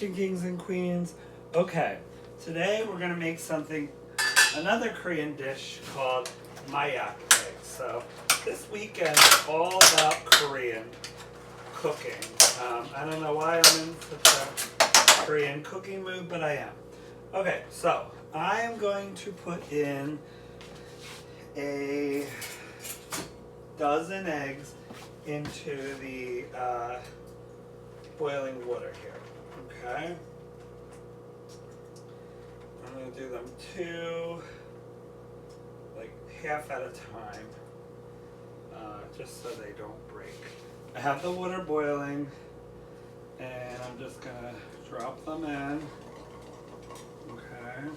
kitchen kings and queens. Okay, today we're gonna make another Korean dish called Mayak eggs. So this weekend is all about Korean cooking. I don't know why I'm in such a Korean cooking mood, but I am. Okay, so I am going to put in a dozen eggs into the boiling water here. Okay, I'm going to do them like half at a time, just so they don't break. I have the water boiling, and I'm just going to drop them in. Okay, and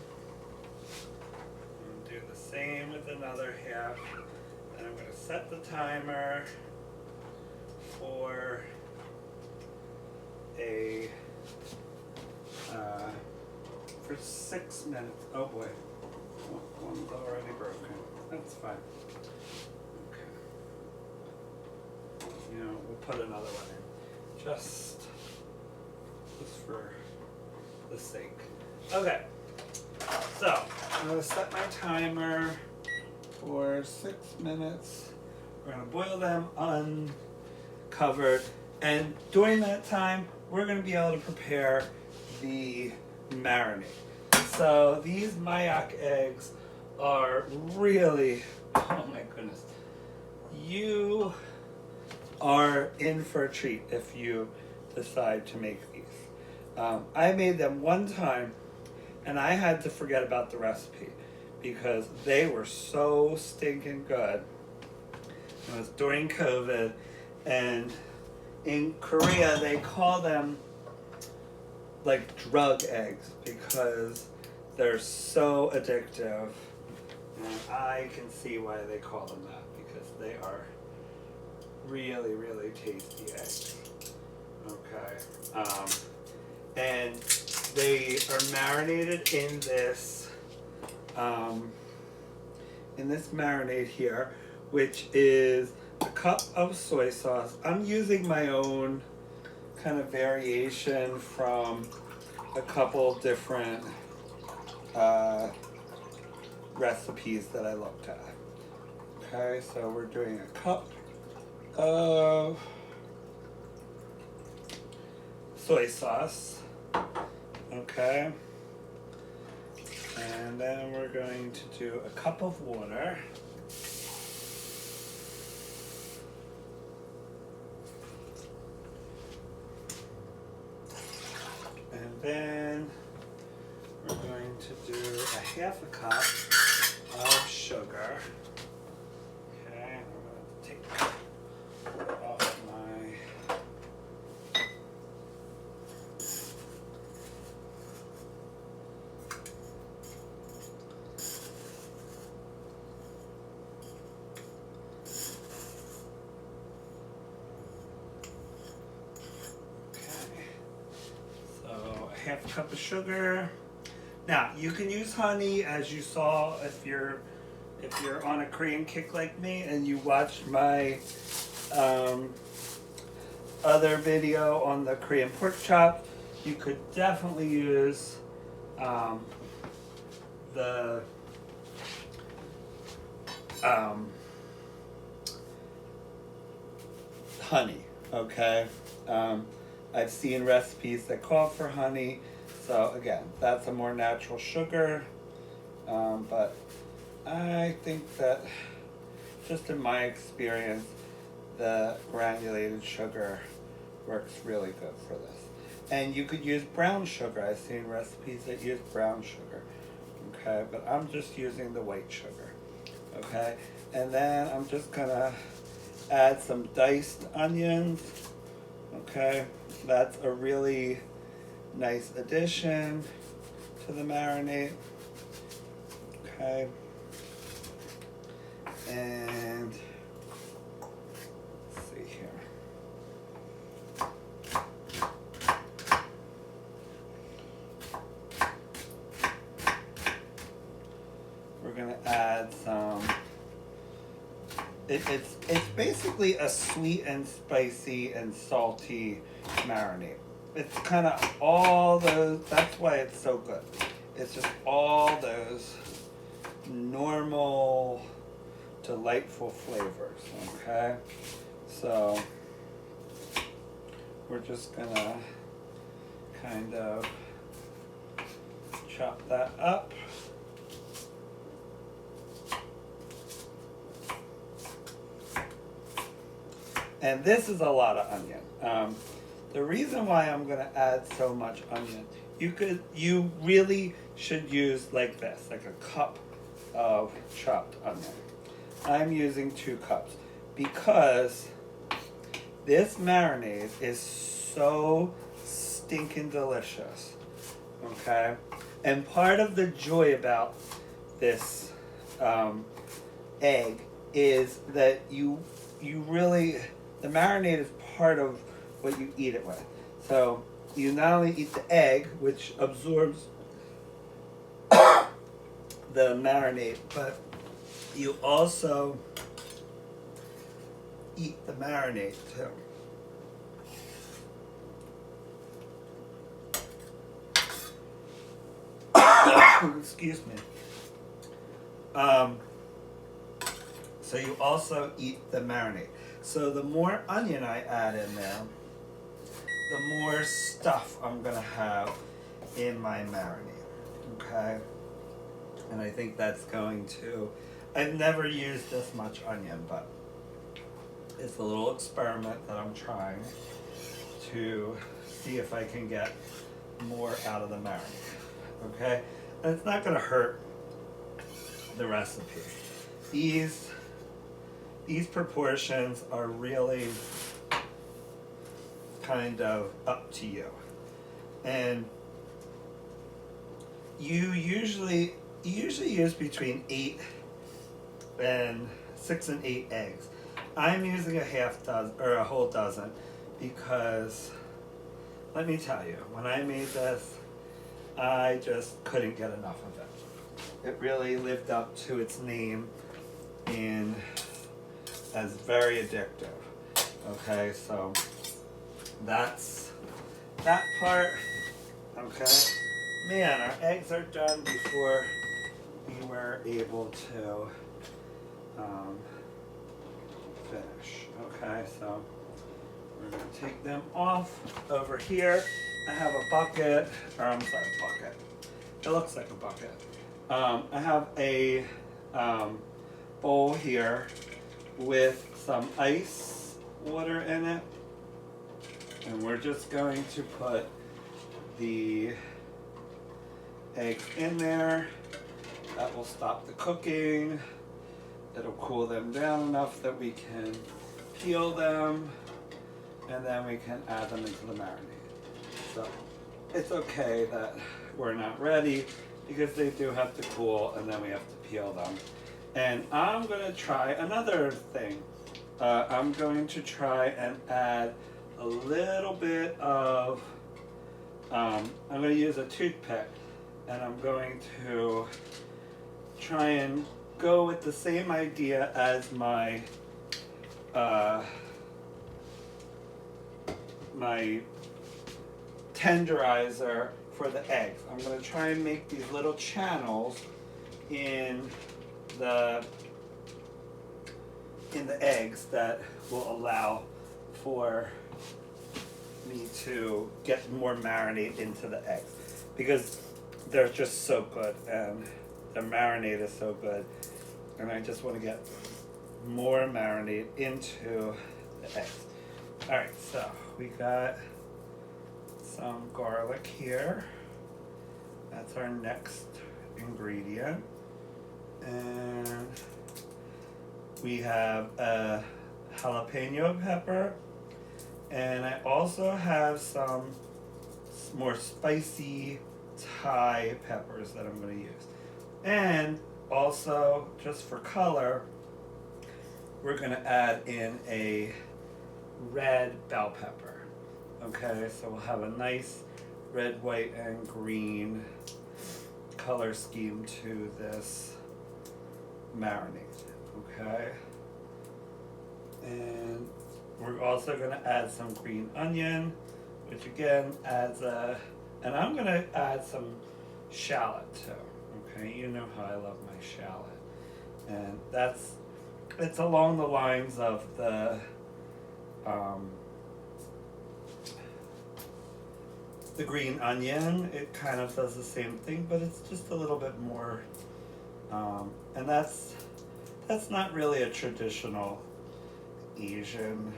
do the same with another half, and I'm going to set the timer for for 6 minutes. Oh boy, one's already broken. That's fine. Okay, we'll put another one in just for the sake. Okay, so I'm going to set my timer for 6 minutes. We're going to boil them uncovered, and during that time we're going to be able to prepare the marinade. So these Mayak eggs are really, oh my goodness, you are in for a treat if you decide to make these. I made them one time and I had to forget about the recipe because they were so stinking good. It was during COVID, and in Korea they call them like drug eggs because they're so addictive, and I can see why they call them that, because they are really, really tasty eggs. Okay, and they are marinated in this marinade here, which is a cup of soy sauce. I'm using my own kind of variation from a couple different recipes that I looked at. Okay, so we're doing a cup of soy sauce. Okay, and then we're going to do a cup of water. And then we're going to do a half a cup of sugar. Okay, I'm going to take off my half a cup of sugar. Now you can use honey, as you saw if you're on a Korean kick like me and you watched my other video on the Korean pork chop. You could definitely use the honey. Okay. I've seen recipes that call for honey, so again, that's a more natural sugar, but I think that, just in my experience, the granulated sugar works really good for this. And you could use brown sugar. I've seen recipes that use brown sugar, okay, but I'm just using the white sugar, okay? And then I'm just gonna add some diced onions, okay? That's a really nice addition to the marinade. Okay. And let's see here. We're gonna add some. It's basically a sweet and spicy and salty marinade. it's kind of all those, that's why it's so good. It's just all those normal, delightful flavors, okay? So, we're just gonna kind of chop that up. And this is a lot of onion. The reason why I'm gonna add so much onion, you really should use like this, like a cup of chopped onion. I'm using 2 cups because this marinade is so stinking delicious, okay? And part of the joy about this egg is that you really, the marinade is part of what you eat it with. So you not only eat the egg, which absorbs the marinade, but you also eat the marinade too. Excuse me. So you also eat the marinade. So the more onion I add in there, the more stuff I'm gonna have in my marinade, okay? And I think that's going to, I've never used this much onion, but it's a little experiment that I'm trying to see if I can get more out of the marinade, okay? And it's not gonna hurt the recipe. These proportions are really kind of up to you. And you usually use between 6 and 8 eggs. I'm using a half dozen or a whole dozen because let me tell you, when I made this, I just couldn't get enough of it. It really lived up to its name and as very addictive. Okay, so that's that part. Okay, man, our eggs are done before we were able to finish. Okay, so we're gonna take them off. Over here, I have a bucket, or I'm sorry, bucket. It looks like a bucket. I have a bowl here with some ice water in it. And we're just going to put the eggs in there. That will stop the cooking. It'll cool them down enough that we can peel them. And then we can add them into the marinade. So it's okay that we're not ready because they do have to cool and then we have to peel them. And I'm gonna try another thing. I'm going to try and add a little bit of, I'm gonna use a toothpick and I'm going to try and go with the same idea as my my tenderizer for the eggs. I'm going to try and make these little channels in the eggs that will allow for me to get more marinade into the eggs because they're just so good and the marinade is so good and I just want to get more marinade into the eggs. Alright, so we got some garlic here. That's our next ingredient. And we have a jalapeno pepper. And I also have some more spicy Thai peppers that I'm going to use. And also, just for color, we're going to add in a red bell pepper. Okay, so we'll have a nice red, white, and green color scheme to this marinade. Okay, and we're also going to add some green onion which again adds a, and I'm gonna add some shallot too. Okay, you know how I love my shallot, and it's along the lines of the green onion. It kind of does the same thing, but it's just a little bit more, and that's not really a traditional Asian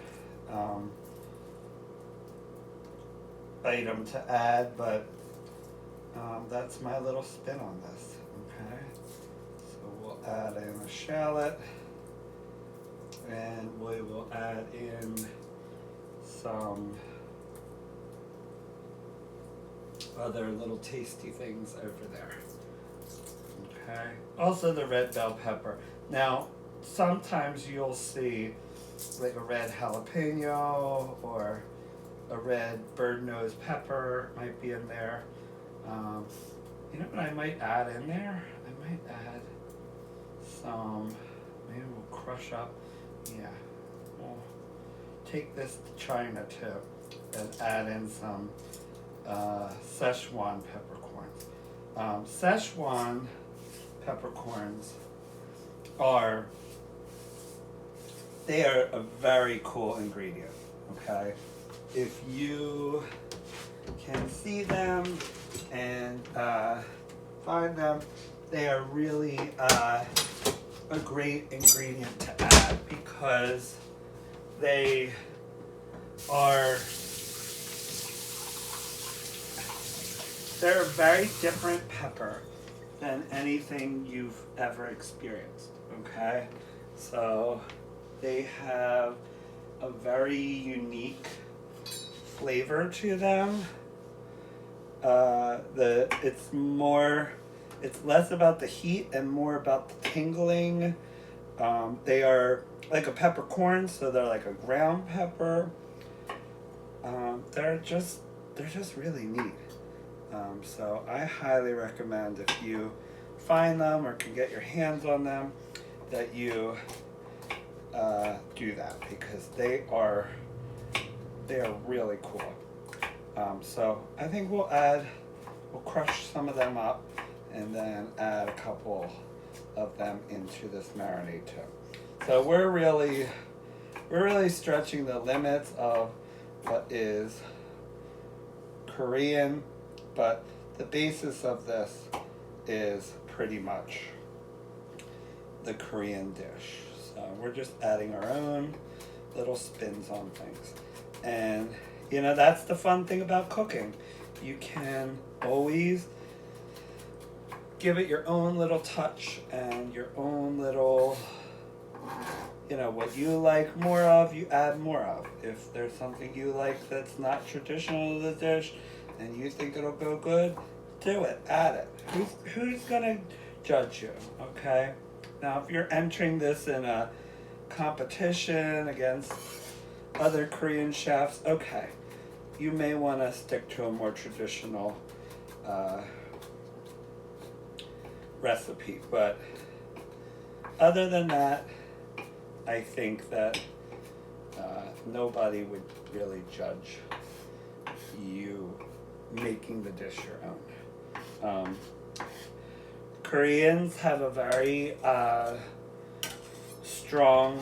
item to add, but that's my little spin on this. Okay, so we'll add in a shallot, and we will add in some other little tasty things over there. Okay, also the red bell pepper. Now sometimes you'll see like a red jalapeno or a red bird nose pepper might be in there. You know what I might add in there? I might add some, maybe we'll crush up, yeah, we'll take this to China too and add in some Szechuan peppercorns. Szechuan peppercorns they are a very cool ingredient, okay? If you can see them and find them, they are really a great ingredient to add because they're a very different pepper than anything you've ever experienced, okay? So they have a very unique flavor to them. It's less about the heat and more about the tingling. They are like a peppercorn, so they're like a ground pepper. They're just really neat. So I highly recommend, if you find them or can get your hands on them, that you do that, because they are really cool. So I think we'll crush some of them up and then add a couple of them into this marinade too. So we're really stretching the limits of what is Korean, but the basis of this is pretty much the Korean dish. So we're just adding our own little spins on things. And you know, that's the fun thing about cooking. You can always give it your own little touch and your own little, you know, what you like more of, you add more of. If there's something you like that's not traditional to the dish and you think it'll go good, do it, add it. Who's gonna judge you, okay? Now, if you're entering this in a competition against other Korean chefs, okay, you may want to stick to a more traditional recipe, but other than that, I think that nobody would really judge you making the dish your own. Koreans have a very strong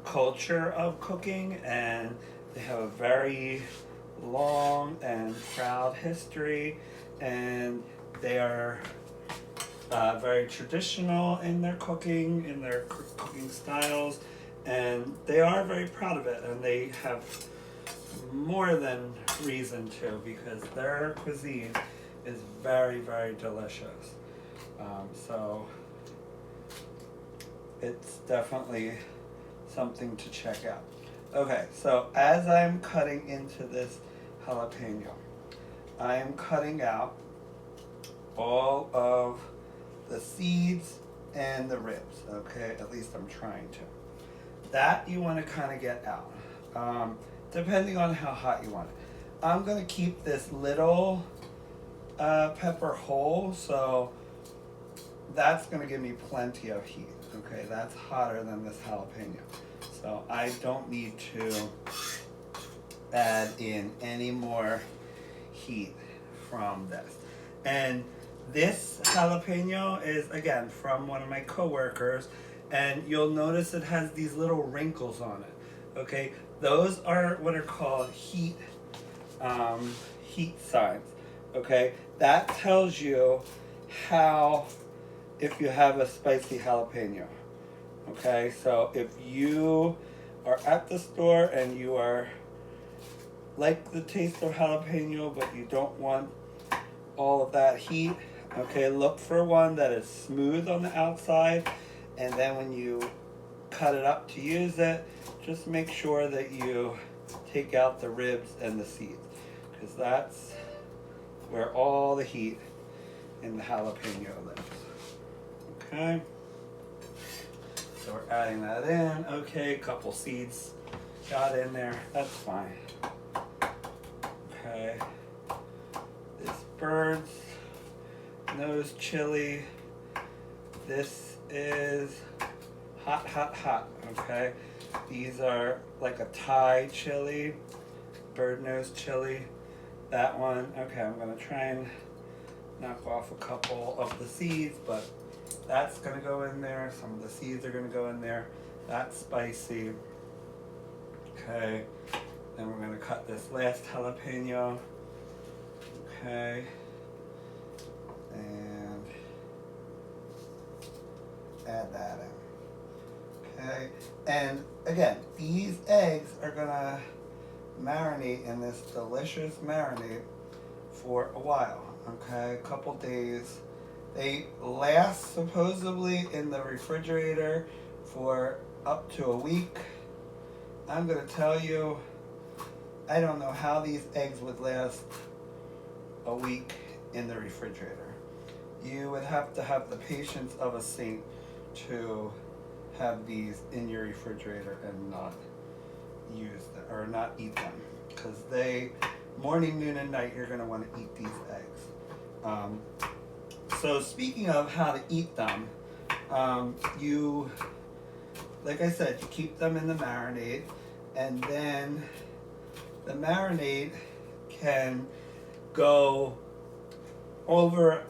culture of cooking, and they have a very long and proud history, and they are very traditional in their cooking, in their cooking styles, and they are very proud of it, and they have more than reason to, because their cuisine is very, very delicious. So it's definitely something to check out. Okay, so as I'm cutting into this jalapeno, I am cutting out all of the seeds and the ribs, okay? At least I'm trying to. That you want to kind of get out, depending on how hot you want it. I'm going to keep this little pepper whole, so that's going to give me plenty of heat, okay? That's hotter than this jalapeno. So I don't need to add in any more heat from this. And this jalapeno is, again, from one of my coworkers, and you'll notice it has these little wrinkles on it. Okay, those are what are called heat signs. Okay, that tells you how, if you have a spicy jalapeno. Okay, so if you are at the store and you are like the taste of jalapeno, but you don't want all of that heat, okay, look for one that is smooth on the outside, and then when you cut it up to use it, just make sure that you take out the ribs and the seeds, because that's where all the heat in the jalapeno lives. Okay, so we're adding that in. Okay, a couple seeds got in there, that's fine. Okay, this bird's nose chili, this is hot, hot, hot. Okay, these are like a Thai chili, bird nose chili. That one, okay, I'm gonna try and knock off a couple of the seeds, but that's gonna go in there. Some of the seeds are gonna go in there. That's spicy. Okay, then we're gonna cut this last jalapeno. Okay, and add that in. Okay, and again, these eggs are gonna marinate in this delicious marinade for a while. Okay, a couple days. They last supposedly in the refrigerator for up to a week. I'm gonna tell you, I don't know how these eggs would last a week in the refrigerator. You would have to have the patience of a saint to have these in your refrigerator and not use them or not eat them, because they, morning, noon, and night, you're gonna want to eat these eggs. So speaking of how to eat them, you, like I said, you keep them in the marinade, and then the marinade can go over,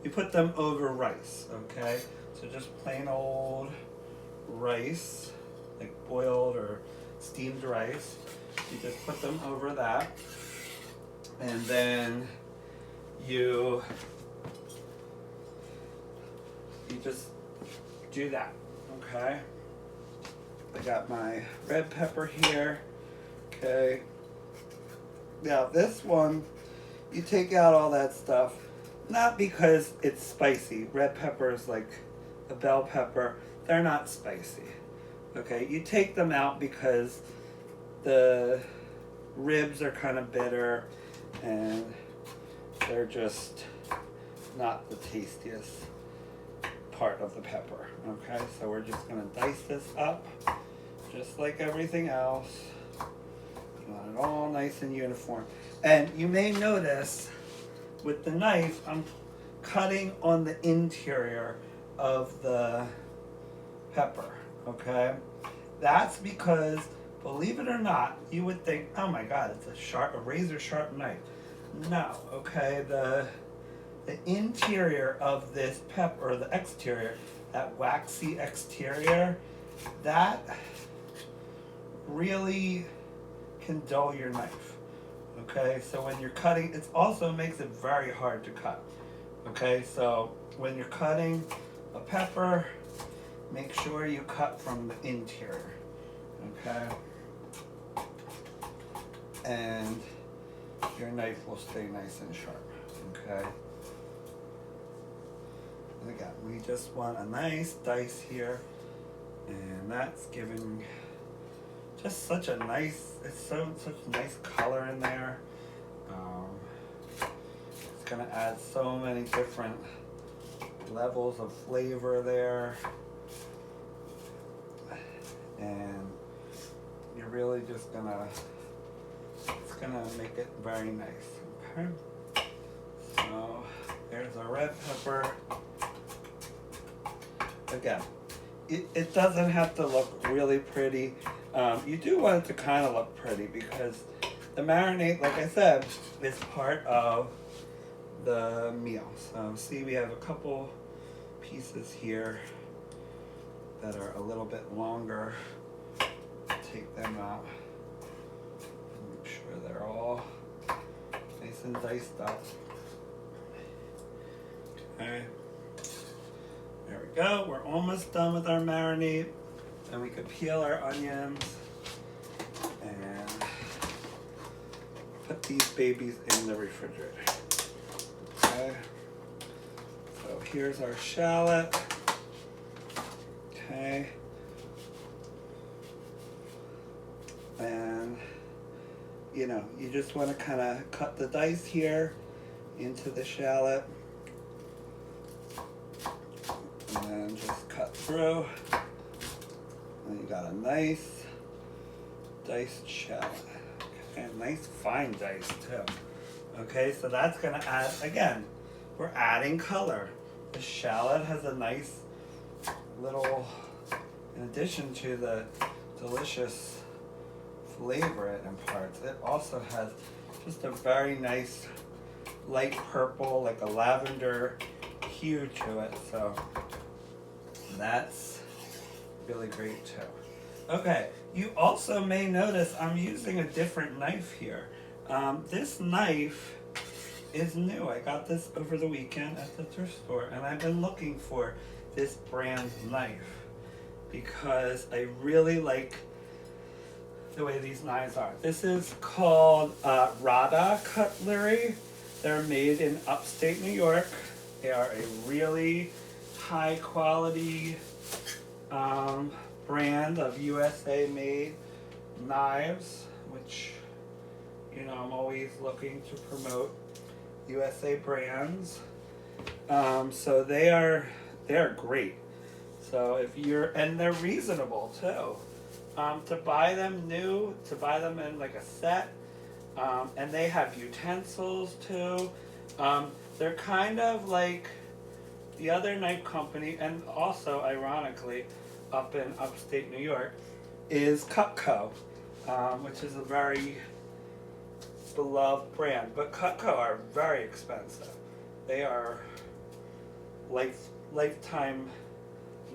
you put them over rice, okay? So just plain old rice, like boiled or steamed rice. You just put them over that, and then you just do that, okay? I got my red pepper here, okay? Now this one, you take out all that stuff, not because it's spicy. Red pepper is like a bell pepper. They're not spicy, okay? You take them out because the ribs are kind of bitter and they're just not the tastiest part of the pepper, okay? So we're just gonna dice this up just like everything else. You want it all nice and uniform. And you may notice with the knife, I'm cutting on the interior of the pepper, okay? That's because, believe it or not, you would think, oh my God, it's a razor sharp knife. No, okay, the interior of this pepper, or the exterior, that waxy exterior, that really can dull your knife. Okay, so when you're cutting, it also makes it very hard to cut. Okay, so when you're cutting a pepper, make sure you cut from the interior. Okay, and your knife will stay nice and sharp. Okay, and again, we just want a nice dice here, and that's giving just such a nice, it's such nice color in there. It's gonna add so many different levels of flavor there, and you're really just gonna, it's gonna make it very nice. Okay, so there's our red pepper. Again, it doesn't have to look really pretty. You do want it to kind of look pretty because the marinade, like I said, is part of the meal. So see, we have a couple pieces here that are a little bit longer. Take them out. Make sure they're all nice and diced up. Okay. There we go. We're almost done with our marinade. And we could peel our onions and put these babies in the refrigerator. Okay. So here's our shallot. Okay. And you know, you just want to kind of cut the dice here into the shallot. And then just cut through. And you got a nice diced shallot. Okay, nice fine dice too. Okay, so that's gonna add, again, we're adding color. The shallot has a nice little, in addition to the delicious flavor it imparts, it also has just a very nice light purple, like a lavender hue to it. So that's really great too. Okay, you also may notice I'm using a different knife here. This knife is new. I got this over the weekend at the thrift store, and I've been looking for this brand knife because I really like the way these knives are. This is called Rada Cutlery. They're made in upstate New York. They are a really high quality brand of USA made knives, which, you know, I'm always looking to promote USA brands. So they're great. So if you're, and they're reasonable too. To buy them new, to buy them in like a set, and they have utensils too. They're kind of like the other knife company, and also ironically, up in upstate New York, is Cutco, which is a very beloved brand. But Cutco are very expensive. They are lifetime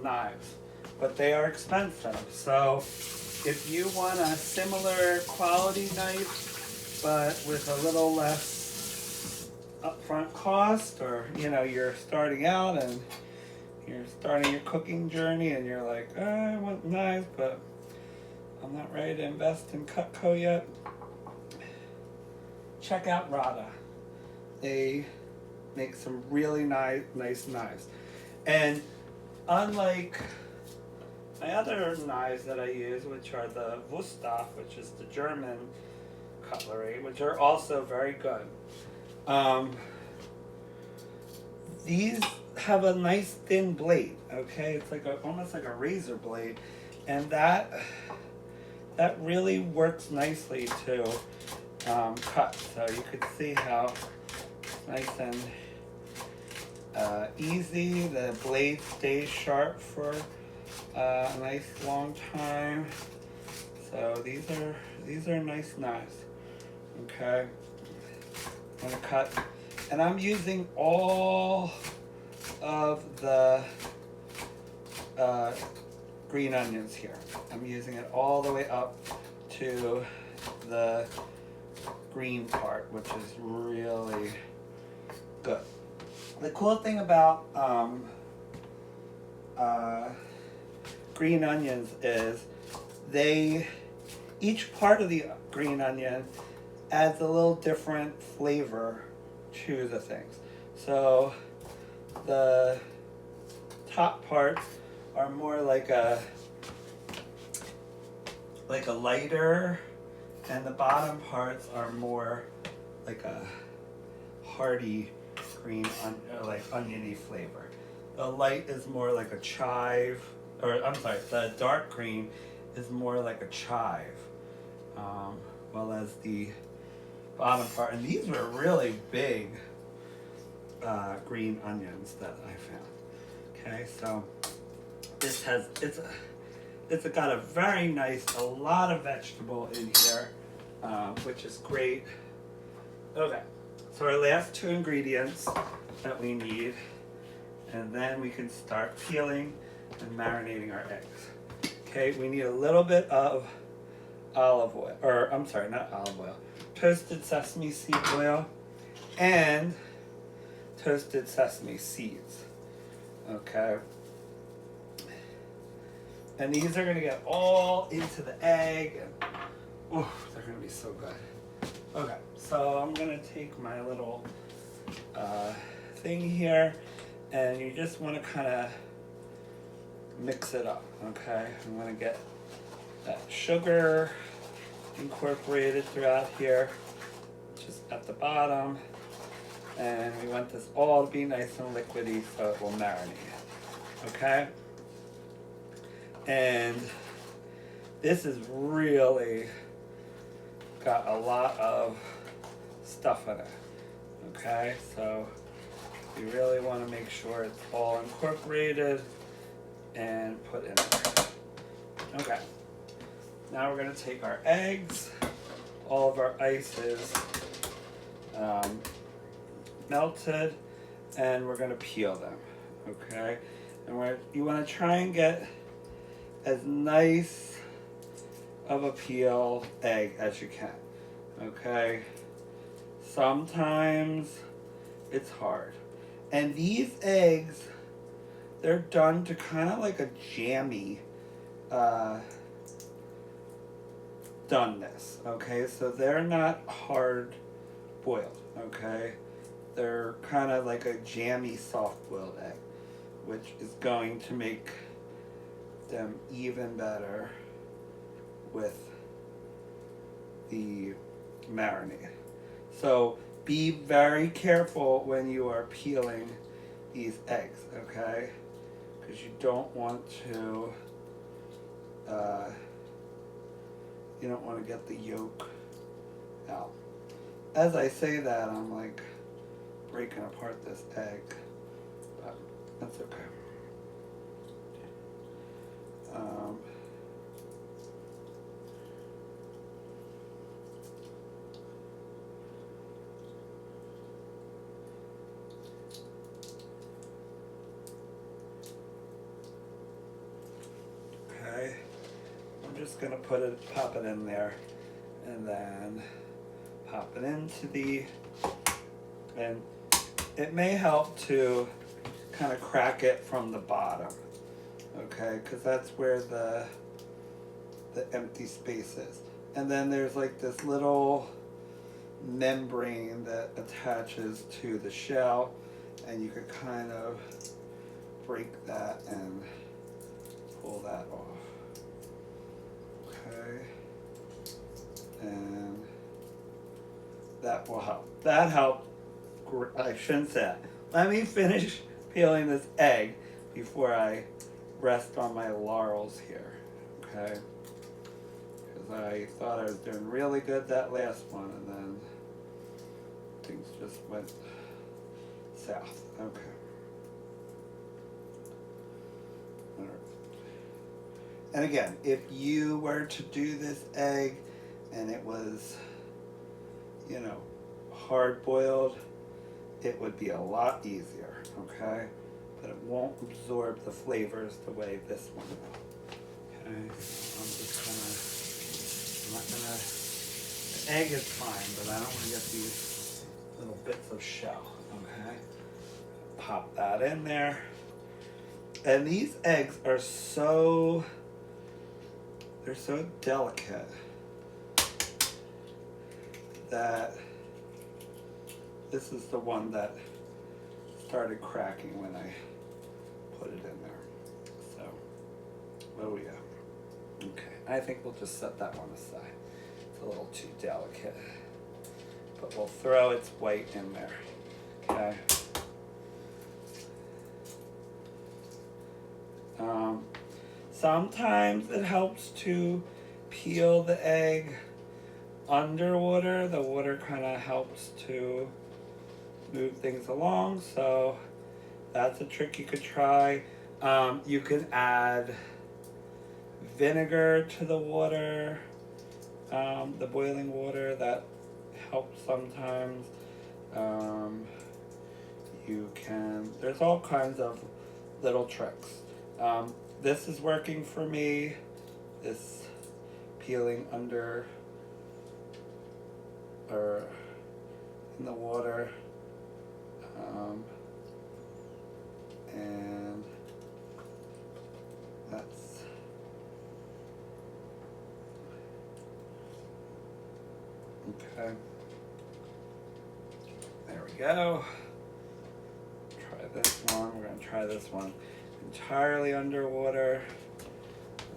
knives, but they are expensive. So if you want a similar quality knife, but with a little less upfront cost, or you know, you're starting out and you're starting your cooking journey and you're like, oh, I want knives, but I'm not ready to invest in Cutco yet, check out Rada. They make some really nice knives. And unlike my other knives that I use, which are the Wusthof, which is the German cutlery, which are also very good, these have a nice thin blade. Okay, it's like almost like a razor blade, and that really works nicely to cut. So you could see how nice and easy. The blade stays sharp for a nice long time. So these are nice knives. Okay, I'm gonna cut, and I'm using all of the green onions here. I'm using it all the way up to the green part, which is really good. The cool thing about green onions is each part of the green onion adds a little different flavor to the things. So the top parts are more like a lighter, and the bottom parts are more like a hearty green, like oniony flavor. The light is more like a chive, or I'm sorry, the dark green is more like a chive, while as the bottom part, and these were really big green onions that I found. Okay, so this has, it's got a very nice, a lot of vegetable in here, which is great. Okay, so our last two ingredients that we need, and then we can start peeling and marinating our eggs. Okay, we need a little bit of olive oil, or I'm sorry, not olive oil, toasted sesame seed oil, and toasted sesame seeds. Okay. And these are gonna get all into the egg, and oh, they're gonna be so good. Okay, so I'm gonna take my little thing here, and you just wanna kinda mix it up, okay? I'm gonna get that sugar incorporated throughout here, just at the bottom. And we want this all to be nice and liquidy so it will marinate, okay? And this is really got a lot of stuff in it, okay? So you really want to make sure it's all incorporated and put in there. Okay, now we're going to take our eggs, all of our ice is melted, and we're going to peel them, okay? And you want to try and get as nice of a peel egg as you can, okay? Sometimes it's hard. And these eggs, they're done to kind of like a jammy doneness, okay? So they're not hard boiled, okay? They're kind of like a jammy soft boiled egg, which is going to make them even better with the marinade. So be very careful when you are peeling these eggs, okay? Because you don't want to get the yolk out. As I say that, I'm like breaking apart this egg, but that's okay. Okay, I'm just gonna pop it in there, and then pop it into and it may help to kind of crack it from the bottom, okay, because that's where the empty space is. And then there's like this little membrane that attaches to the shell, and you could kind of break that and pull that off, okay, and that will help. That helped. I shouldn't say that. Let me finish peeling this egg before I rest on my laurels here, okay? Because I thought I was doing really good that last one, and then things just went south. Okay. All right. And again, if you were to do this egg and it was, hard boiled, it would be a lot easier, okay? But it won't absorb the flavors the way this one will. Okay, so I'm not gonna, the egg is fine, but I don't want to get these little bits of shell, okay? Pop that in there. And these eggs are they're so delicate that this is the one that started cracking when I put it in there. So, what do we got? Okay, I think we'll just set that one aside. It's a little too delicate. But we'll throw its white in there, okay? Sometimes it helps to peel the egg underwater. The water kind of helps to move things along, so that's a trick you could try. You can add vinegar to the water, the boiling water. That helps sometimes. You can, there's all kinds of little tricks. This is working for me. This peeling under or in the water. And that's okay. There we go. Try this one. We're going to try this one entirely underwater.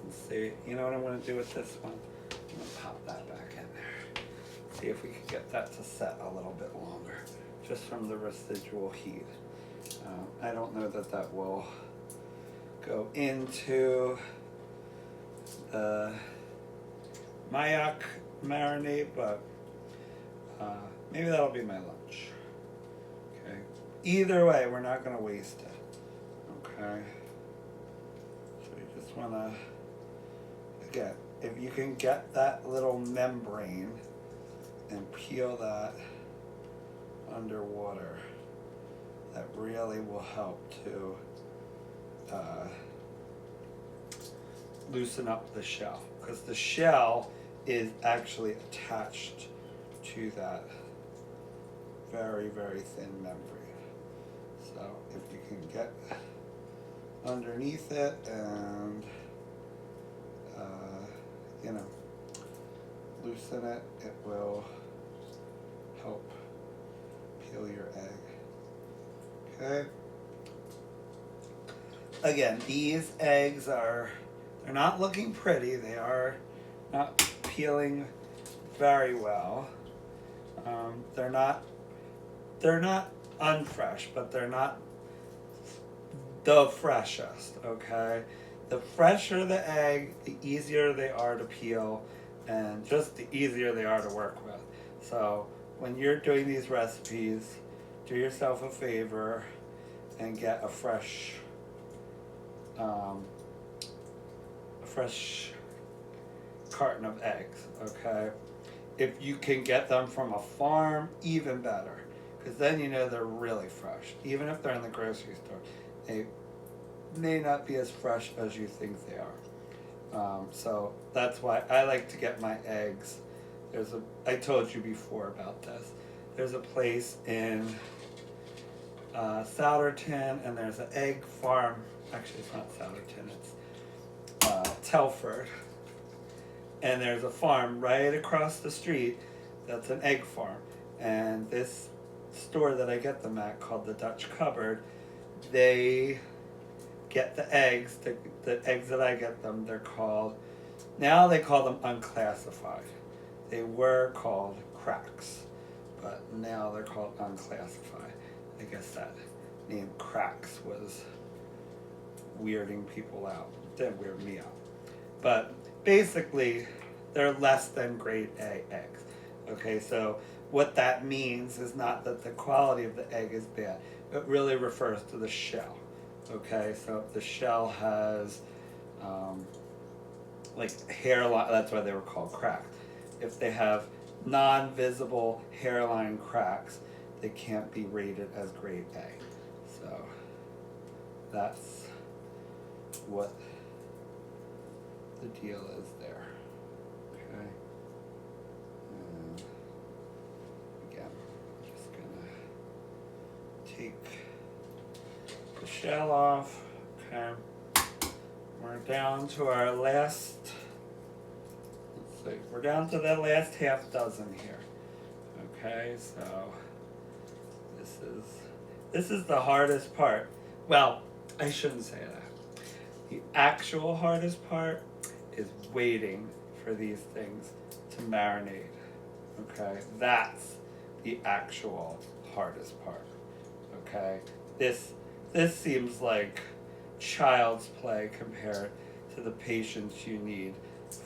Let's see. You know what I'm going to do with this one? I'm going to pop that back in there. See if we can get that to set a little bit longer, just from the residual heat. I don't know that that will go into the Mayak marinade, but maybe that'll be my lunch. Okay. Either way, we're not going to waste it. Okay. So you just want to, again, if you can get that little membrane and peel that underwater, that really will help to loosen up the shell, because the shell is actually attached to that very, very thin membrane. So if you can get underneath it and loosen it, it will help peel your egg. Okay. Again, these eggs they're not looking pretty. They are not peeling very well. They're not unfresh, but they're not the freshest, okay? The fresher the egg, the easier they are to peel, and just the easier they are to work with. So when you're doing these recipes, do yourself a favor and get a fresh carton of eggs, okay? If you can get them from a farm, even better, because then you know they're really fresh. Even if they're in the grocery store, they may not be as fresh as you think they are. So that's why I like to get my eggs. I told you before about this. There's a place in Souderton, and there's an egg farm. Actually, it's not Souderton, it's Telford. And there's a farm right across the street that's an egg farm. And this store that I get them at, called the Dutch Cupboard, they get the eggs, the eggs that I get them, now they call them unclassified. They were called cracks, but now they're called unclassified. I guess that name cracks was weirding people out. It didn't weird me out. But basically, they're less than grade A eggs. Okay, so what that means is not that the quality of the egg is bad. It really refers to the shell. Okay, so if the shell has like hairline, that's why they were called cracks. If they have non-visible hairline cracks, they can't be rated as grade A. So that's what the deal is there. Okay. And again, I'm just gonna take the shell off. Okay. We're down to our last, let's see, we're down to the last half dozen here. Okay, so this is the hardest part. Well, I shouldn't say that. The actual hardest part is waiting for these things to marinate. Okay, that's the actual hardest part. Okay, this seems like child's play compared to the patience you need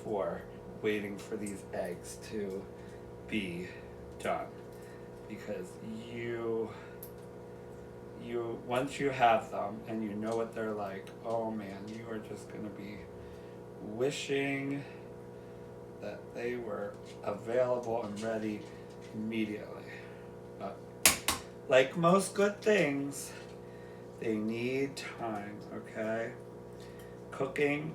for waiting for these eggs to be done, because you once you have them and you know what they're like, oh man, you are just going to be wishing that they were available and ready immediately. But like most good things, they need time, okay? Cooking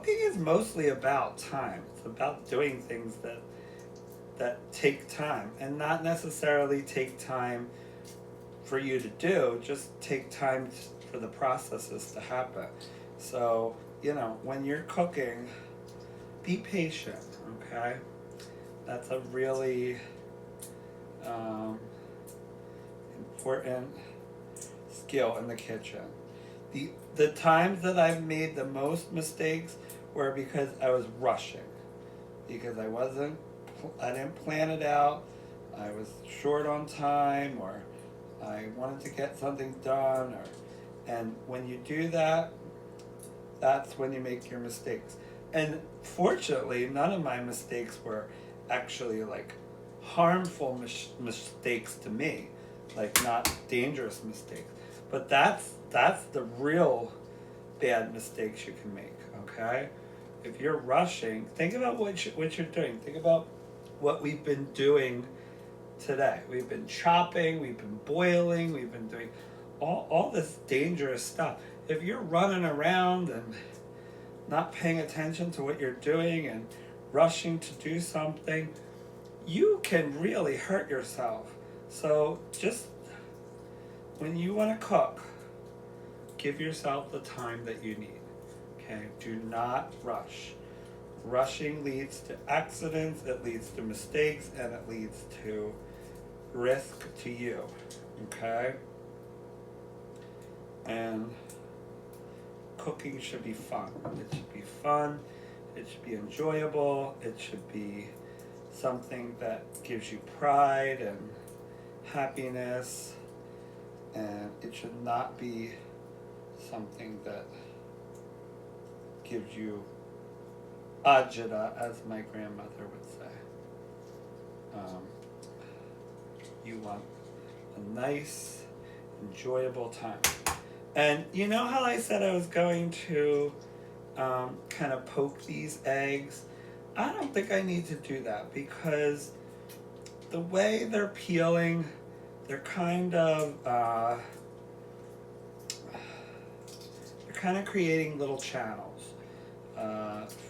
is mostly about time. It's about doing things that take time, and not necessarily take time for you to do, just take time for the processes to happen. So, when you're cooking, be patient, okay? That's a really important skill in the kitchen. The times that I've made the most mistakes were because I was rushing, because I didn't plan it out, I was short on time, or I wanted to get something done, and when you do that, that's when you make your mistakes. And fortunately, none of my mistakes were actually like harmful mistakes to me, like not dangerous mistakes. But that's the real bad mistakes you can make, okay? If you're rushing, think about what you're doing. Think about what we've been doing today. We've been chopping, we've been boiling, we've been doing all this dangerous stuff. If you're running around and not paying attention to what you're doing and rushing to do something, you can really hurt yourself. So just when you want to cook, give yourself the time that you need. Okay? Do not rush. Rushing leads to accidents, it leads to mistakes, and it leads to risk to you. Okay? And cooking should be fun. It should be fun, it should be enjoyable, it should be something that gives you pride and happiness, and it should not be something that gives you ajita, as my grandmother would say. You want a nice, enjoyable time. And you know how I said I was going to kind of poke these eggs? I don't think I need to do that, because the way they're peeling, they're kind of creating little channels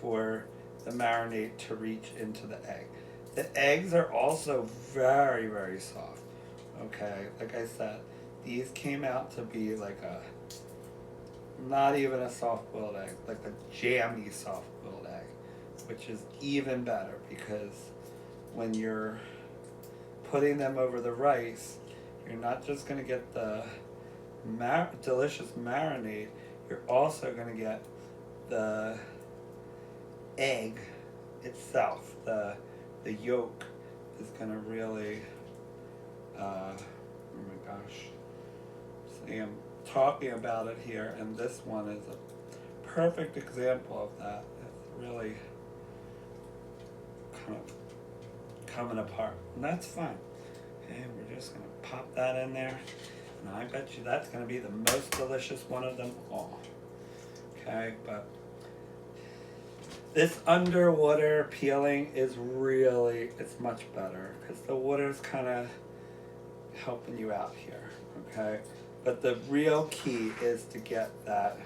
for the marinade to reach into the egg. The eggs are also very, very soft. Okay, like I said, these came out to be like not even a soft-boiled egg, like a jammy soft-boiled egg, which is even better, because when you're putting them over the rice, you're not just going to get the delicious marinade, you're also going to get the egg itself. The yolk is going to really, oh my gosh, see, I'm talking about it here, and this one is a perfect example of that. It's really kind of coming apart, and that's fine. Okay, we're just going to pop that in there, and I bet you that's going to be the most delicious one of them all. Okay, but this underwater peeling is really, it's much better, because the water's kind of helping you out here, okay? But the real key is to get that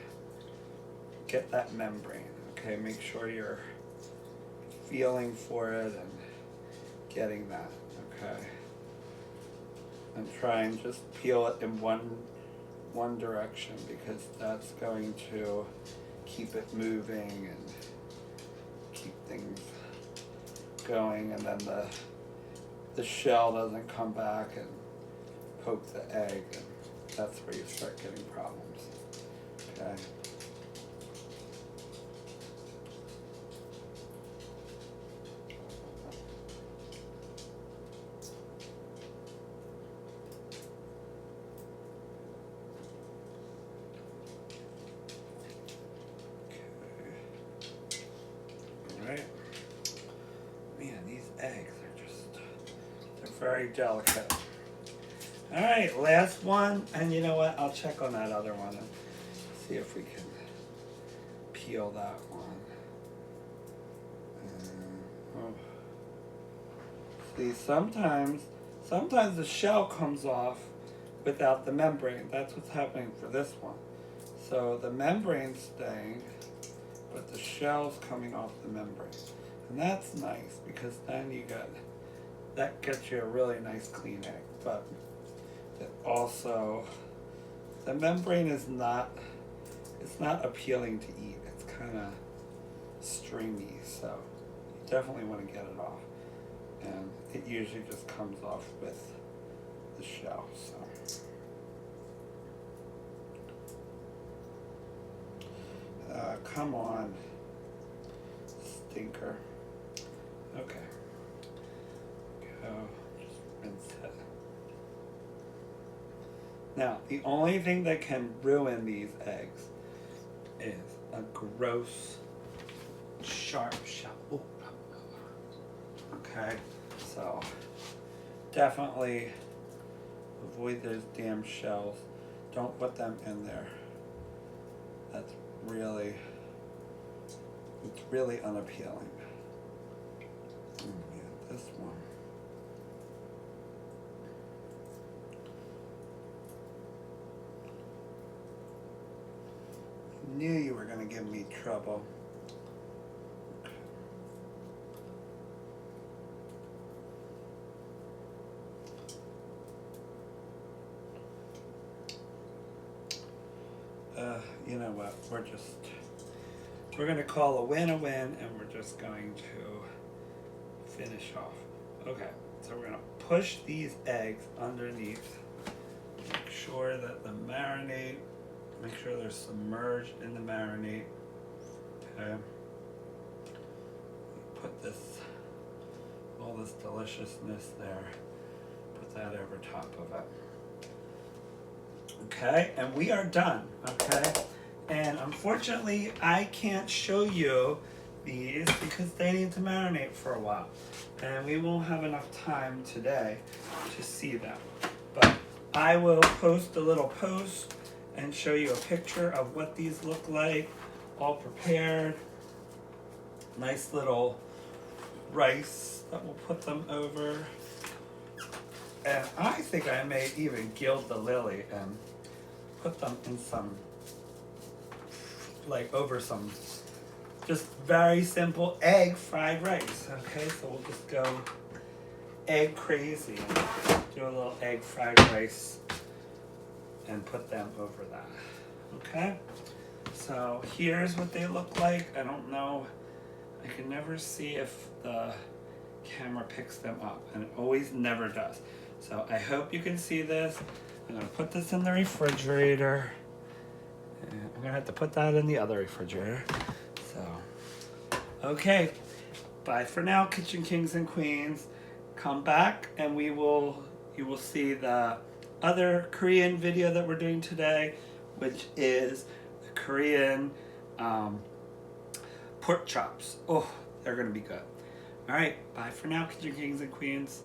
membrane, okay? Make sure you're feeling for it and getting that, okay? And try and just peel it in one direction, because that's going to keep it moving and keep things going, and then the shell doesn't come back and poke the egg, and that's where you start getting problems. Okay. Very delicate. All right, last one, and you know what? I'll check on that other one and see if we can peel that one. Oh. See, sometimes the shell comes off without the membrane. That's what's happening for this one. So the membrane's staying, but the shell's coming off the membrane. And that's nice because then that gets you a really nice clean egg. But it also, the membrane is not appealing to eat. It's kind of stringy, so you definitely want to get it off. And it usually just comes off with the shell. So. Come on, stinker. Okay. Go, just rinse it. Now, the only thing that can ruin these eggs is a gross, sharp shell. Ooh. Okay, so definitely avoid those damn shells. Don't put them in there. That's really, it's really unappealing. Oh man, this one. I knew you were gonna give me trouble. You know what, we're gonna call a win, and we're just going to finish off. Okay, so we're gonna push these eggs underneath. Make sure that the marinade, make sure they're submerged in the marinade. Okay. Put all this deliciousness there. Put that over top of it. Okay, and we are done, okay? And unfortunately, I can't show you these because they need to marinate for a while. And we won't have enough time today to see them. But I will post a little post and show you a picture of what these look like, all prepared. Nice little rice that we'll put them over. And I think I may even gild the lily and put them in some, like over some just very simple egg fried rice. Okay, so we'll just go egg crazy and do a little egg fried rice and put them over that. Okay, so here's what they look like. I don't know, I can never see if the camera picks them up, and it always never does. So I hope you can see this. I'm gonna put this in the refrigerator. And I'm gonna have to put that in the other refrigerator. So, okay, bye for now, Kitchen Kings and Queens. Come back and you will see the other Korean video that we're doing today, which is the Korean pork chops. Oh, they're gonna be good. All right, bye for now, Kitchen Kings and Queens.